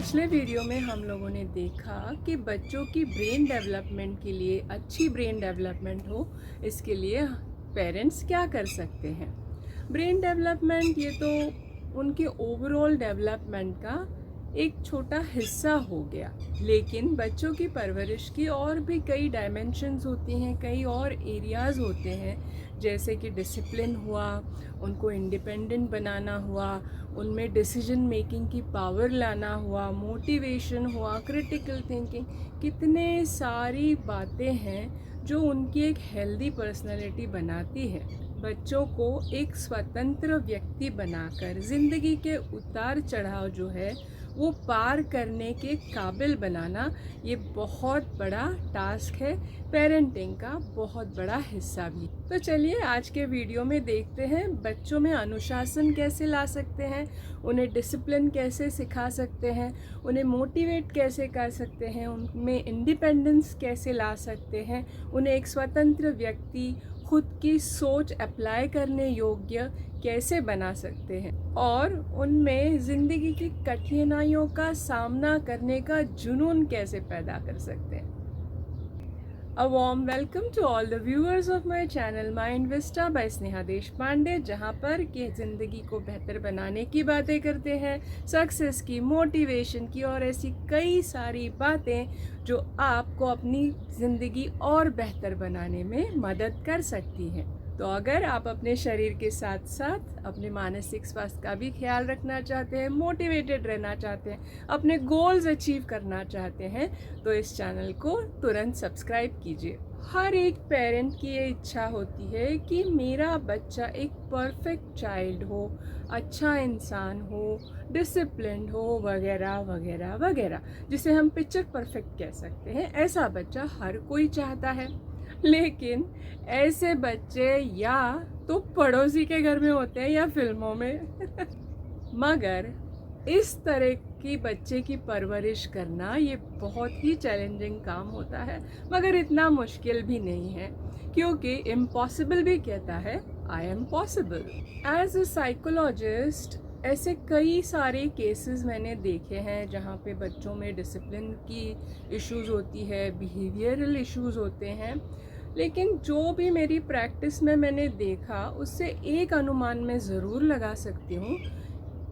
पिछले वीडियो में हम लोगों ने देखा कि बच्चों की ब्रेन डेवलपमेंट के लिए अच्छी ब्रेन डेवलपमेंट हो, इसके लिए पेरेंट्स क्या कर सकते हैं। ब्रेन डेवलपमेंट ये तो उनके ओवरऑल डेवलपमेंट का एक छोटा हिस्सा हो गया, लेकिन बच्चों की परवरिश की और भी कई डायमेंशंस होती हैं, कई और एरियाज़ होते हैं, जैसे कि डिसिप्लिन हुआ, उनको इंडिपेंडेंट बनाना हुआ, उनमें डिसीजन मेकिंग की पावर लाना हुआ, मोटिवेशन हुआ, क्रिटिकल थिंकिंग, कितने सारी बातें हैं जो उनकी एक हेल्दी पर्सनालिटी बनाती है। बच्चों को एक स्वतंत्र व्यक्ति बनाकर ज़िंदगी के उतार चढ़ाव जो है वो पार करने के काबिल बनाना, ये बहुत बड़ा टास्क है, पेरेंटिंग का बहुत बड़ा हिस्सा भी। तो चलिए आज के वीडियो में देखते हैं बच्चों में अनुशासन कैसे ला सकते हैं, उन्हें डिसिप्लिन कैसे सिखा सकते हैं, उन्हें मोटिवेट कैसे कर सकते हैं, उनमें इंडिपेंडेंस कैसे ला सकते हैं, उन्हें एक स्वतंत्र व्यक्ति, खुद की सोच अप्लाई करने योग्य कैसे बना सकते हैं, और उनमें ज़िंदगी की कठिनाइयों का सामना करने का जुनून कैसे पैदा कर सकते हैं। A warm welcome to all the viewers of my channel Mind Vista by Sneha Deshpande, जहाँ पर कि ज़िंदगी को बेहतर बनाने की बातें करते हैं, सक्सेस की, मोटिवेशन की और ऐसी कई सारी बातें जो आपको अपनी ज़िंदगी और बेहतर बनाने में मदद कर सकती हैं। तो अगर आप अपने शरीर के साथ साथ अपने मानसिक स्वास्थ्य का भी ख्याल रखना चाहते हैं, मोटिवेटेड रहना चाहते हैं, अपने गोल्स अचीव करना चाहते हैं, तो इस चैनल को तुरंत सब्सक्राइब कीजिए। हर एक पेरेंट की ये इच्छा होती है कि मेरा बच्चा एक परफेक्ट चाइल्ड हो, अच्छा इंसान हो, डिसिप्लिन्ड हो, वगैरह वगैरह वगैरह, जिसे हम पिक्चर परफेक्ट कह सकते हैं। ऐसा बच्चा हर कोई चाहता है, लेकिन ऐसे बच्चे या तो पड़ोसी के घर में होते हैं या फिल्मों में मगर इस तरह की बच्चे की परवरिश करना ये बहुत ही चैलेंजिंग काम होता है, मगर इतना मुश्किल भी नहीं है, क्योंकि इम्पॉसिबल भी कहता है I am possible. As a psychologist ऐसे कई सारे केसेस मैंने देखे हैं जहाँ पे बच्चों में डिसिप्लिन की इश्यूज़ होती है, बिहेवियरल इश्यूज़ होते हैं, लेकिन जो भी मेरी प्रैक्टिस में मैंने देखा उससे एक अनुमान मैं ज़रूर लगा सकती हूँ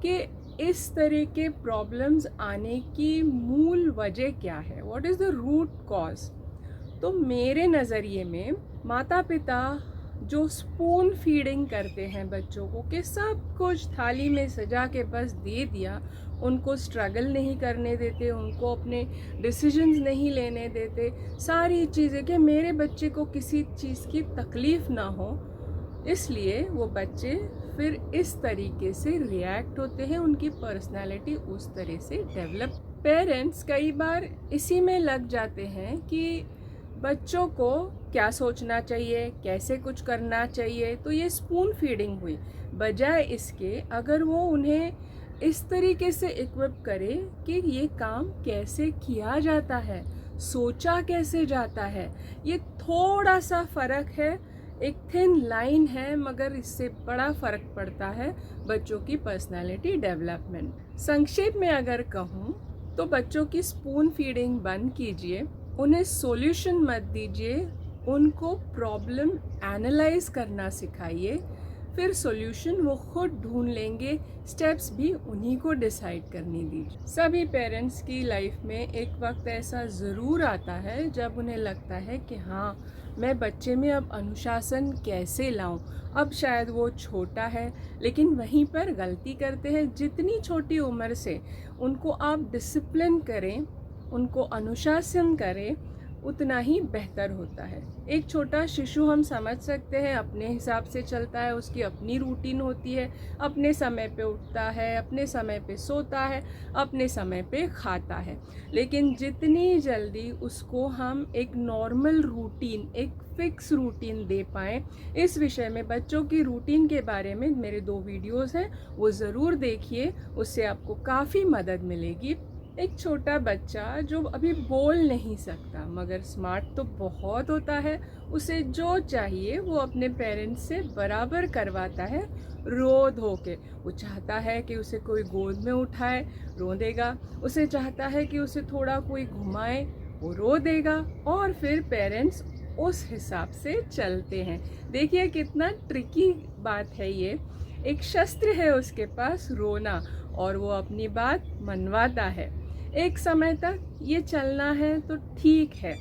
कि इस तरह के प्रॉब्लम्स आने की मूल वजह क्या है, what is the root cause. तो मेरे नज़रिए में माता पिता जो स्पून फीडिंग करते हैं बच्चों को कि सब कुछ थाली में सजा के बस दे दिया, उनको स्ट्रगल नहीं करने देते, उनको अपने डिसीजंस नहीं लेने देते, सारी चीज़ें कि मेरे बच्चे को किसी चीज़ की तकलीफ़ ना हो, इसलिए वो बच्चे फिर इस तरीके से रिएक्ट होते हैं, उनकी पर्सनालिटी उस तरह से डेवलप। पेरेंट्स कई बार इसी में लग जाते हैं कि बच्चों को क्या सोचना चाहिए, कैसे कुछ करना चाहिए, तो ये स्पून फीडिंग हुई। बजाय इसके अगर वो उन्हें इस तरीके से इक्विप करे कि ये काम कैसे किया जाता है, सोचा कैसे जाता है, ये थोड़ा सा फ़र्क है, एक थिन लाइन है, मगर इससे बड़ा फ़र्क पड़ता है बच्चों की पर्सनालिटी डेवलपमेंट। संक्षेप में अगर कहूँ तो बच्चों की स्पून फीडिंग बंद कीजिए, उन्हें सॉल्यूशन मत दीजिए, उनको प्रॉब्लम एनालाइज करना सिखाइए, फिर सॉल्यूशन वो खुद ढूंढ लेंगे, स्टेप्स भी उन्हीं को डिसाइड करने दीजिए। सभी पेरेंट्स की लाइफ में एक वक्त ऐसा ज़रूर आता है जब उन्हें लगता है कि हाँ, मैं बच्चे में अब अनुशासन कैसे लाऊं। अब शायद वो छोटा है, लेकिन वहीं पर गलती करते हैं। जितनी छोटी उम्र से उनको आप डिसिप्लिन करें, उनको अनुशासन करें, उतना ही बेहतर होता है। एक छोटा शिशु हम समझ सकते हैं अपने हिसाब से चलता है, उसकी अपनी रूटीन होती है, अपने समय पे उठता है, अपने समय पे सोता है, अपने समय पे खाता है, लेकिन जितनी जल्दी उसको हम एक नॉर्मल रूटीन, एक फिक्स रूटीन दे पाएँ, इस विषय में बच्चों की रूटीन के बारे में मेरे 2 वीडियोज़ हैं, वो ज़रूर देखिए, उससे आपको काफ़ी मदद मिलेगी। एक छोटा बच्चा जो अभी बोल नहीं सकता मगर स्मार्ट तो बहुत होता है, उसे जो चाहिए वो अपने पेरेंट्स से बराबर करवाता है रो धो के। वो चाहता है कि उसे कोई गोद में उठाए, रो देगा। उसे चाहता है कि उसे थोड़ा कोई घुमाए, वो रो देगा। और फिर पेरेंट्स उस हिसाब से चलते हैं। देखिए कितना ट्रिकी बात है ये। एक शस्त्र है उसके पास, रोना, और वो अपनी बात मनवाता है। एक समय तक ये चलना है तो ठीक है,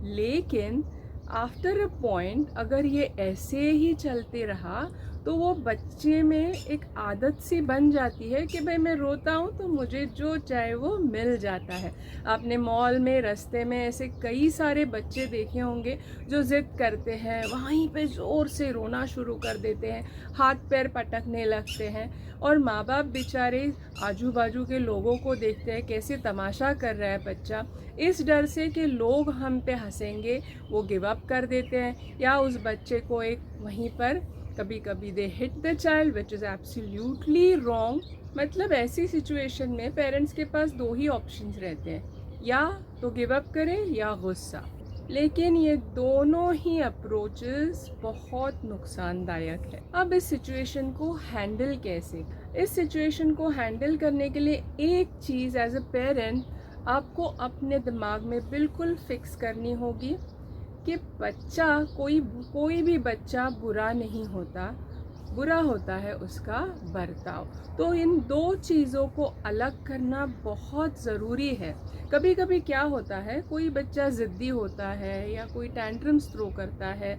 लेकिन आफ्टर अ पॉइंट अगर ये ऐसे ही चलते रहा तो वो बच्चे में एक आदत सी बन जाती है कि भाई मैं रोता हूँ तो मुझे जो चाहे वो मिल जाता है। आपने मॉल में, रास्ते में ऐसे कई सारे बच्चे देखे होंगे जो ज़िद करते हैं, वहीं पे ज़ोर से रोना शुरू कर देते हैं, हाथ पैर पटकने लगते हैं। और माँ बाप बेचारे आजू बाजू के लोगों को देखते हैं कैसे तमाशा कर रहा है बच्चा। इस डर से कि लोग हम पे हंसेंगे वो गिव अप कर देते हैं, या उस बच्चे को एक वहीं पर कभी कभी they hit the child which is absolutely wrong. मतलब ऐसी सिचुएशन में पेरेंट्स के पास दो ही ऑप्शंस रहते हैं, या तो गिव अप करें या गुस्सा। लेकिन ये दोनों ही अप्रोचेस बहुत नुकसानदायक है। अब इस सिचुएशन को हैंडल कैसे? इस सिचुएशन को हैंडल करने के लिए एक चीज़ एज अ पेरेंट आपको अपने दिमाग में बिल्कुल फिक्स करनी होगी कि बच्चा, कोई भी बच्चा बुरा नहीं होता, बुरा होता है उसका बर्ताव। तो इन दो चीज़ों को अलग करना बहुत ज़रूरी है। कभी कभी क्या होता है, कोई बच्चा ज़िद्दी होता है या कोई टैंट्रम्स थ्रो करता है,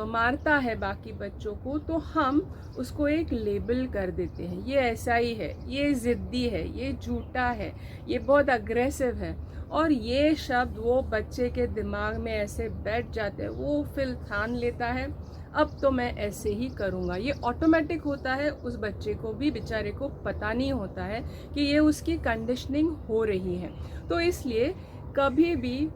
मारता है बाकी बच्चों को, तो हम उसको एक लेबल कर देते हैं, ये ऐसा ही है, ये ज़िद्दी है, ये झूठा है, ये बहुत अग्रेसिव है। और ये शब्द वो बच्चे के दिमाग में ऐसे बैठ जाते हैं, वो फिर ठान लेता है अब तो मैं ऐसे ही करूँगा। ये ऑटोमेटिक होता है, उस बच्चे को भी बेचारे को पता नहीं होता है कि ये उसकी कंडीशनिंग हो रही है। तो इसलिए कभी भी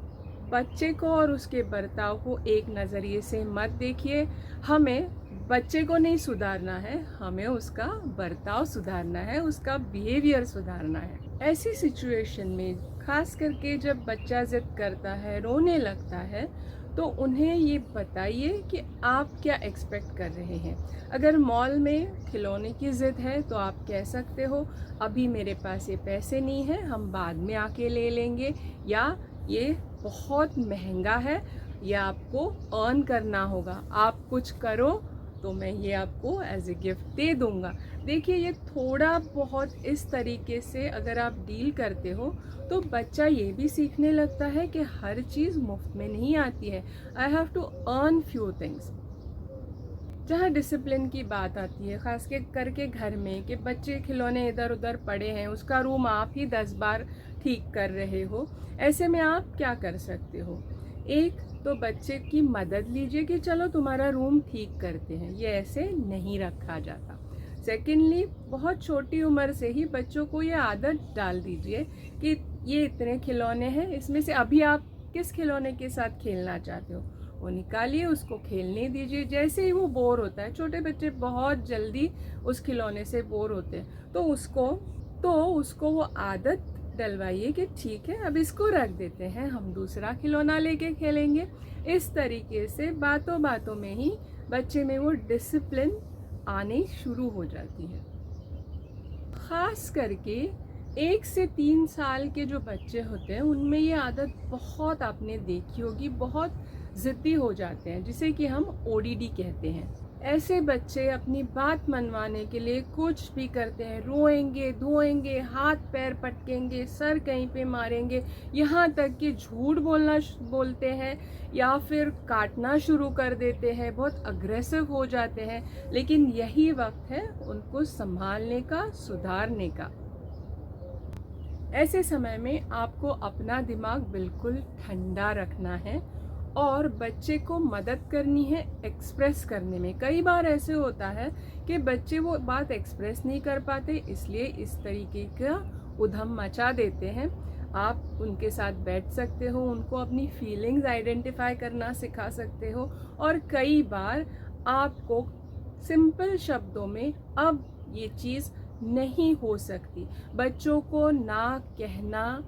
बच्चे को और उसके बर्ताव को एक नज़रिए से मत देखिए। हमें बच्चे को नहीं सुधारना है, हमें उसका बर्ताव सुधारना है, उसका बिहेवियर सुधारना है। ऐसी सिचुएशन में खास करके जब बच्चा जिद करता है, रोने लगता है, तो उन्हें ये बताइए कि आप क्या एक्सपेक्ट कर रहे हैं। अगर मॉल में खिलौने की ज़िद है तो आप कह सकते हो अभी मेरे पास ये पैसे नहीं है, हम बाद में आके ले लेंगे, या ये बहुत महंगा है, ये आपको अर्न करना होगा, आप कुछ करो तो मैं ये आपको एज ए गिफ्ट दे दूँगा। देखिए ये थोड़ा बहुत इस तरीके से अगर आप डील करते हो तो बच्चा ये भी सीखने लगता है कि हर चीज़ मुफ्त में नहीं आती है, I have to earn few things. जहाँ डिसिप्लिन की बात आती है, ख़ास करके घर में, कि बच्चे खिलौने इधर उधर पड़े हैं, उसका रूम आप ही 10 बार ठीक कर रहे हो, ऐसे में आप क्या कर सकते हो? एक तो बच्चे की मदद लीजिए कि चलो तुम्हारा रूम ठीक करते हैं, ये ऐसे नहीं रखा जाता। सेकेंडली, बहुत छोटी उम्र से ही बच्चों को ये आदत डाल दीजिए कि ये इतने खिलौने हैं, इसमें से अभी आप किस खिलौने के साथ खेलना चाहते हो, वो निकालिए, उसको खेलने दीजिए। जैसे ही वो बोर होता है, छोटे बच्चे बहुत जल्दी उस खिलौने से बोर होते हैं, तो उसको वो आदत डलवाइए कि ठीक है अब इसको रख देते हैं, हम दूसरा खिलौना लेके खेलेंगे। इस तरीके से बातों बातों में ही बच्चे में वो डिसिप्लिन आने शुरू हो जाती है। ख़ास करके 1 से 3 साल के जो बच्चे होते हैं उनमें ये आदत बहुत आपने देखी होगी, बहुत ज़िद्दी हो जाते हैं, जिसे कि हम ODD कहते हैं। ऐसे बच्चे अपनी बात मनवाने के लिए कुछ भी करते हैं, रोएंगे, धोएंगे, हाथ पैर पटकेंगे, सर कहीं पे मारेंगे, यहाँ तक कि झूठ बोलते हैं या फिर काटना शुरू कर देते हैं, बहुत अग्रेसिव हो जाते हैं। लेकिन यही वक्त है उनको संभालने का, सुधारने का। ऐसे समय में आपको अपना दिमाग बिल्कुल ठंडा रखना है और बच्चे को मदद करनी है एक्सप्रेस करने में। कई बार ऐसे होता है कि बच्चे वो बात एक्सप्रेस नहीं कर पाते, इसलिए इस तरीके का उधम मचा देते हैं। आप उनके साथ बैठ सकते हो, उनको अपनी फीलिंग्स आइडेंटिफाई करना सिखा सकते हो, और कई बार आपको सिंपल शब्दों में अब ये चीज़ नहीं हो सकती। बच्चों को ना कहना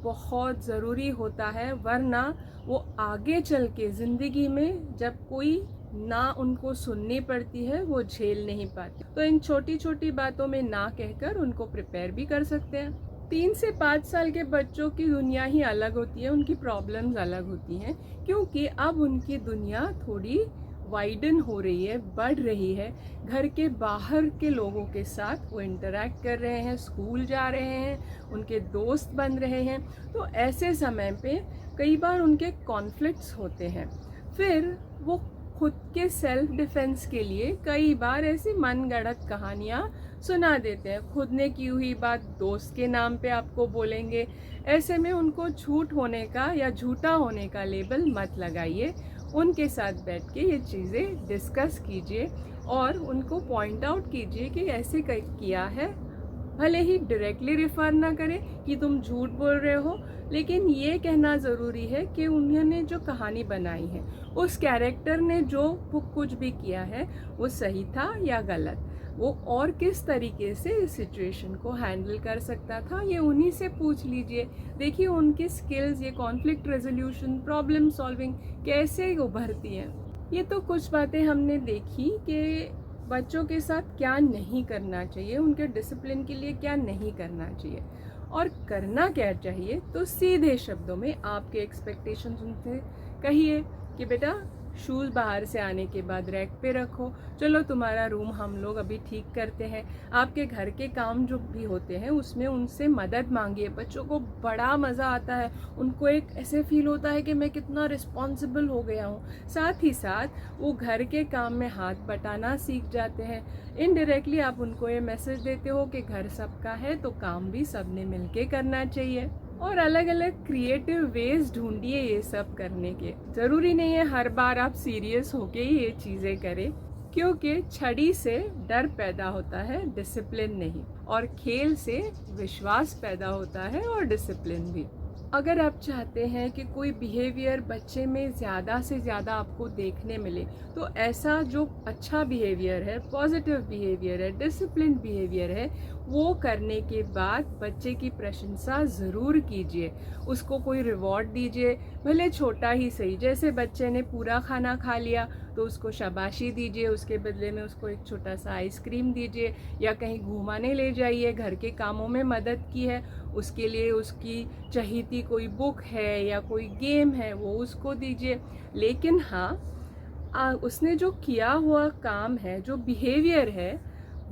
बहुत ज़रूरी होता है, वरना वो आगे चल के ज़िंदगी में जब कोई ना उनको सुननी पड़ती है वो झेल नहीं पाते। तो इन छोटी छोटी बातों में ना कहकर उनको प्रिपेयर भी कर सकते हैं। 3 से 5 साल के बच्चों की दुनिया ही अलग होती है, उनकी प्रॉब्लम्स अलग होती हैं, क्योंकि अब उनकी दुनिया थोड़ी वाइडन हो रही है, बढ़ रही है। घर के बाहर के लोगों के साथ वो इंटरेक्ट कर रहे हैं, स्कूल जा रहे हैं, उनके दोस्त बन रहे हैं। तो ऐसे समय पे कई बार उनके कॉन्फ्लिक्ट्स होते हैं। फिर वो खुद के सेल्फ डिफेंस के लिए कई बार ऐसी मनगढ़ंत कहानियाँ सुना देते हैं। खुद ने की हुई बात दोस्त के नाम पे आपको बोलेंगे। ऐसे में उनको झूठ होने का या झूठा होने का लेबल मत लगाइए। उनके साथ बैठ के ये चीज़ें डिस्कस कीजिए और उनको पॉइंट आउट कीजिए कि ऐसे किया है। भले ही डायरेक्टली रिफ़र ना करें कि तुम झूठ बोल रहे हो, लेकिन ये कहना ज़रूरी है कि उन्होंने जो कहानी बनाई है, उस कैरेक्टर ने जो कुछ भी किया है वो सही था या गलत, वो और किस तरीके से इस सिचुएशन को हैंडल कर सकता था, ये उन्हीं से पूछ लीजिए। देखिए उनकी स्किल्स, ये कॉन्फ्लिक्ट रेजोल्यूशन, प्रॉब्लम सॉल्विंग कैसे उभरती हैं। ये तो कुछ बातें हमने देखी कि बच्चों के साथ क्या नहीं करना चाहिए, उनके डिसिप्लिन के लिए क्या नहीं करना चाहिए और करना क्या चाहिए। तो सीधे शब्दों में आपके एक्सपेक्टेशंस उनसे कहिए कि बेटा शूज़ बाहर से आने के बाद रैक पे रखो, चलो तुम्हारा रूम हम लोग अभी ठीक करते हैं। आपके घर के काम जो भी होते हैं उसमें उनसे मदद मांगिए। बच्चों को बड़ा मज़ा आता है, उनको एक ऐसे फील होता है कि मैं कितना रिस्पॉन्सिबल हो गया हूँ। साथ ही साथ वो घर के काम में हाथ बटाना सीख जाते हैं। इनडायरेक्टली आप उनको ये मैसेज देते हो कि घर सबका है तो काम भी सबने मिलके करना चाहिए। और अलग अलग क्रिएटिव वेज ढूंढिए ये सब करने के। ज़रूरी नहीं है हर बार आप सीरियस होके ही ये चीज़ें करें, क्योंकि छड़ी से डर पैदा होता है, डिसिप्लिन नहीं। और खेल से विश्वास पैदा होता है और डिसिप्लिन भी। अगर आप चाहते हैं कि कोई बिहेवियर बच्चे में ज़्यादा से ज़्यादा आपको देखने मिले, तो ऐसा जो अच्छा बिहेवियर है, पॉजिटिव बिहेवियर है, डिसिप्लिन बिहेवियर है, वो करने के बाद बच्चे की प्रशंसा ज़रूर कीजिए। उसको कोई रिवॉर्ड दीजिए, भले छोटा ही सही। जैसे बच्चे ने पूरा खाना खा लिया तो उसको शाबाशी दीजिए, उसके बदले में उसको एक छोटा सा आइसक्रीम दीजिए, या कहीं घुमाने ले जाइए। घर के कामों में मदद की है, उसके लिए उसकी चहीती कोई बुक है या कोई गेम है वो उसको दीजिए। लेकिन हाँ, उसने जो किया हुआ काम है, जो बिहेवियर है,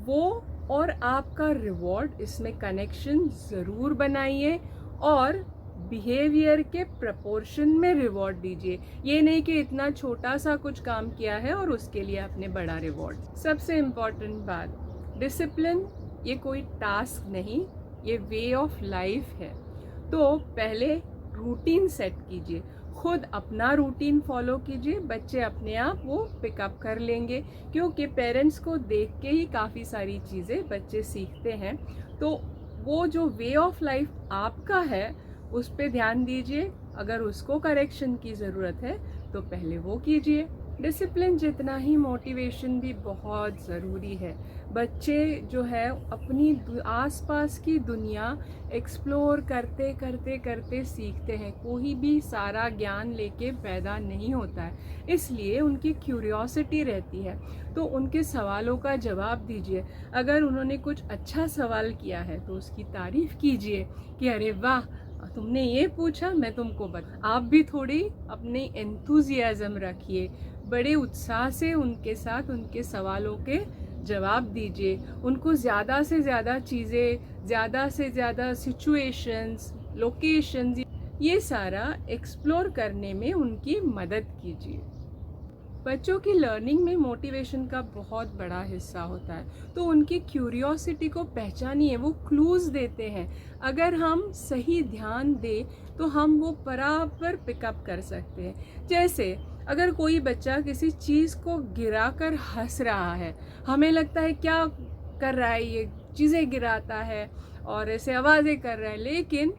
वो और आपका रिवॉर्ड, इसमें कनेक्शन ज़रूर बनाइए और बिहेवियर के प्रपोर्शन में रिवॉर्ड दीजिए। ये नहीं कि इतना छोटा सा कुछ काम किया है और उसके लिए आपने बड़ा रिवॉर्ड। सबसे इम्पॉर्टेंट बात, डिसिप्लिन ये कोई टास्क नहीं, ये वे ऑफ लाइफ है। तो पहले रूटीन सेट कीजिए, खुद अपना रूटीन फॉलो कीजिए। बच्चे अपने आप वो पिकअप कर लेंगे, क्योंकि पेरेंट्स को देख के ही काफ़ी सारी चीज़ें बच्चे सीखते हैं। तो वो जो वे ऑफ लाइफ आपका है उस पे ध्यान दीजिए। अगर उसको करेक्शन की ज़रूरत है तो पहले वो कीजिए। डिसिप्लिन जितना ही मोटिवेशन भी बहुत ज़रूरी है। बच्चे जो है अपनी आसपास की दुनिया एक्सप्लोर करते करते करते सीखते हैं। कोई भी सारा ज्ञान लेके पैदा नहीं होता है, इसलिए उनकी क्यूरियोसिटी रहती है। तो उनके सवालों का जवाब दीजिए। अगर उन्होंने कुछ अच्छा सवाल किया है तो उसकी तारीफ़ कीजिए कि अरे वाह, तुमने ये पूछा, मैं तुमको बता। आप भी थोड़ी अपनी एंथुजियाज़म रखिए, बड़े उत्साह से उनके साथ उनके सवालों के जवाब दीजिए। उनको ज़्यादा से ज़्यादा चीज़ें, ज़्यादा से ज़्यादा सिचुएशंस, लोकेशंस, ये सारा एक्सप्लोर करने में उनकी मदद कीजिए। बच्चों की लर्निंग में मोटिवेशन का बहुत बड़ा हिस्सा होता है, तो उनकी क्यूरियोसिटी को पहचानिए। वो क्लूज़ देते हैं, अगर हम सही ध्यान दें तो हम वो बराबर पिकअप कर सकते हैं। जैसे अगर कोई बच्चा किसी चीज़ को गिराकर हंस रहा है, हमें लगता है क्या कर रहा है, ये चीज़ें गिराता है और ऐसे आवाज़ें कर रहा है, लेकिन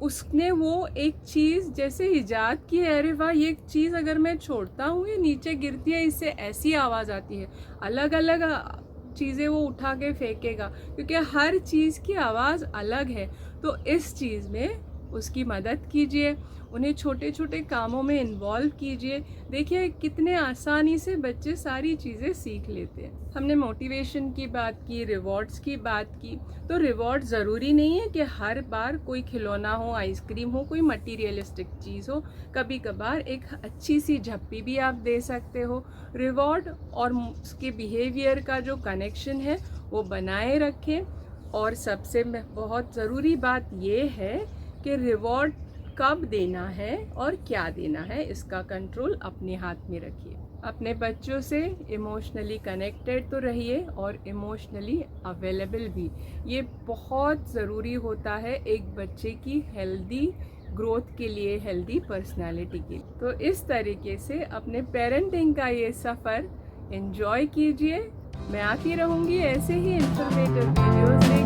उसने वो एक चीज़ जैसे ईजाद की है, अरे वाह, ये चीज़ अगर मैं छोड़ता हूँ ये नीचे गिरती है, इससे ऐसी आवाज़ आती है। अलग अलग चीज़ें वो उठा के फेंकेगा, क्योंकि हर चीज़ की आवाज़ अलग है। तो इस चीज़ में उसकी मदद कीजिए, उन्हें छोटे छोटे कामों में इन्वॉल्व कीजिए। देखिए कितने आसानी से बच्चे सारी चीज़ें सीख लेते हैं। हमने मोटिवेशन की बात की, रिवॉर्ड्स की बात की। तो रिवॉर्ड ज़रूरी नहीं है कि हर बार कोई खिलौना हो, आइसक्रीम हो, कोई मटीरियलिस्टिक चीज़ हो। कभी कभार एक अच्छी सी झप्पी भी आप दे सकते हो। रिवॉर्ड और उसके बिहेवियर का जो कनेक्शन है वो बनाए रखें। और सबसे बहुत ज़रूरी बात ये है कि रिवॉर्ड कब देना है और क्या देना है, इसका कंट्रोल अपने हाथ में रखिए। अपने बच्चों से इमोशनली कनेक्टेड तो रहिए और इमोशनली अवेलेबल भी। ये बहुत ज़रूरी होता है एक बच्चे की हेल्दी ग्रोथ के लिए, हेल्दी पर्सनालिटी के लिए। तो इस तरीके से अपने पेरेंटिंग का ये सफ़र एंजॉय कीजिए। मैं आती रहूँगी ऐसे ही इंफॉर्मेटिव वीडियोज़